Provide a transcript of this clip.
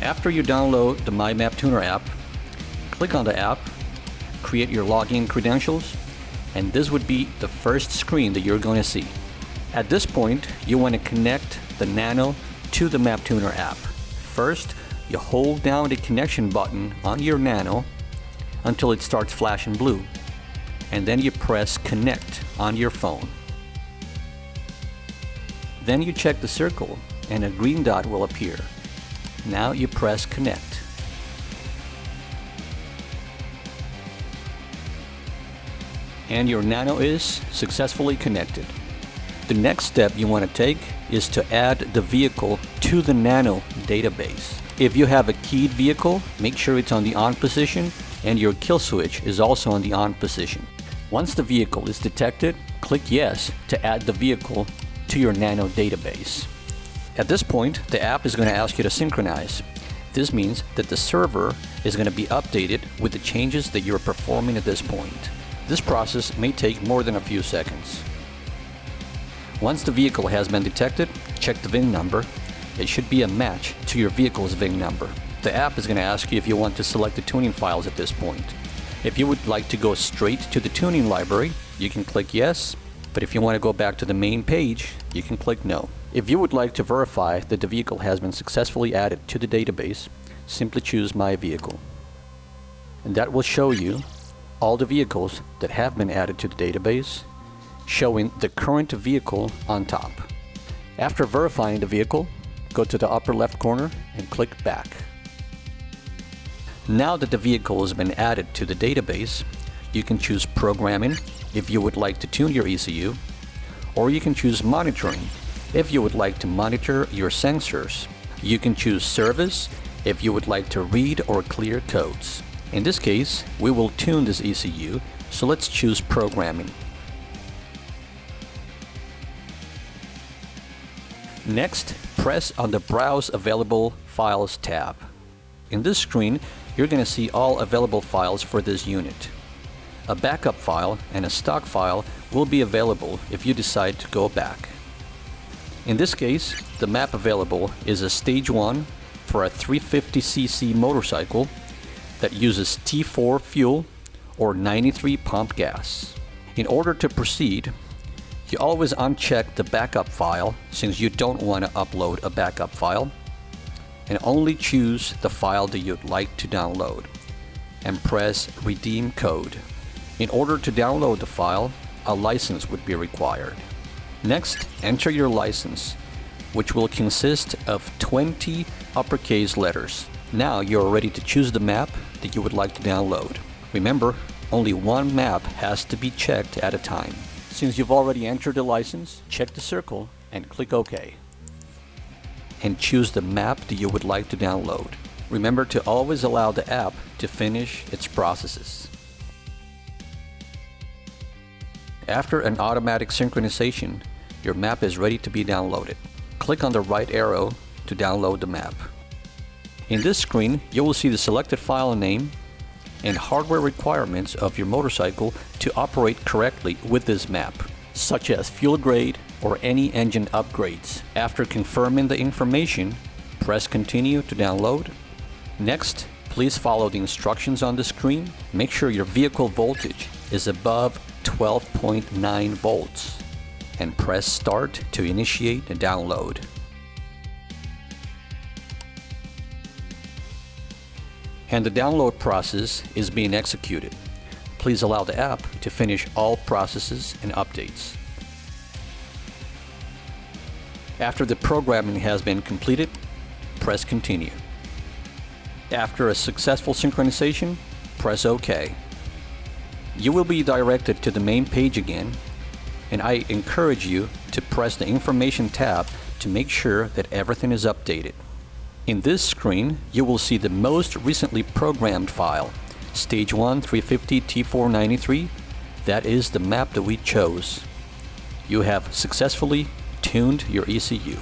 After you download the MyMaptuner app, click on the app, create your login credentials, and this would be the first screen that you're going to see. At this point, you want to connect the Nano to the Maptuner app. First, you hold down the connection button on your Nano until it starts flashing blue, and then you press connect on your phone. Then you check the circle and a green dot will appear. Now you press connect. And your Nano is successfully connected. The next step you want to take is to add the vehicle to the Nano database. If you have a keyed vehicle, make sure it's on the on position and your kill switch is also on the on position. Once the vehicle is detected, click yes to add the vehicle to your Nano database. At this point, the app is going to ask you to synchronize. This means that the server is going to be updated with the changes that you're performing at this point. This process may take more than a few seconds. Once the vehicle has been detected, check the VIN number. It should be a match to your vehicle's VIN number. The app is going to ask you if you want to select the tuning files at this point. If you would like to go straight to the tuning library, you can click yes, but if you want to go back to the main page, you can click no. If you would like to verify that the vehicle has been successfully added to the database, simply choose My Vehicle. And that will show you all the vehicles that have been added to the database, showing the current vehicle on top. After verifying the vehicle, go to the upper left corner and click back. Now that the vehicle has been added to the database, you can choose programming if you would like to tune your ECU, or you can choose monitoring if you would like to monitor your sensors. You can choose service if you would like to read or clear codes. In this case, we will tune this ECU, so let's choose programming. Next, press on the Browse Available Files tab. In this screen, you're going to see all available files for this unit. A backup file and a stock file will be available if you decide to go back. In this case, the map available is a Stage 1 for a 350cc motorcycle that uses T4 fuel or 93 pump gas. In order to proceed, you always uncheck the backup file since you don't want to upload a backup file, and only choose the file that you'd like to download and press Redeem Code. In order to download the file, a license would be required. Next, enter your license, which will consist of 20 uppercase letters. Now you're ready to choose the map that you would like to download. Remember, only one map has to be checked at a time. Since you've already entered the license, check the circle and click OK. And choose the map that you would like to download. Remember to always allow the app to finish its processes. After an automatic synchronization, your map is ready to be downloaded. Click on the right arrow to download the map. In this screen, you will see the selected file name and hardware requirements of your motorcycle to operate correctly with this map, such as fuel grade or any engine upgrades. After confirming the information, press continue to download. Next, please follow the instructions on the screen. Make sure your vehicle voltage is above 12.9 volts and press start to initiate the download. And the download process is being executed. Please allow the app to finish all processes and updates. After the programming has been completed, press continue. After a successful synchronization, press OK. You will be directed to the main page again, and I encourage you to press the information tab to make sure that everything is updated. In this screen, you will see the most recently programmed file, Stage 1 350 T493. That is the map that we chose. You have successfully tuned your ECU.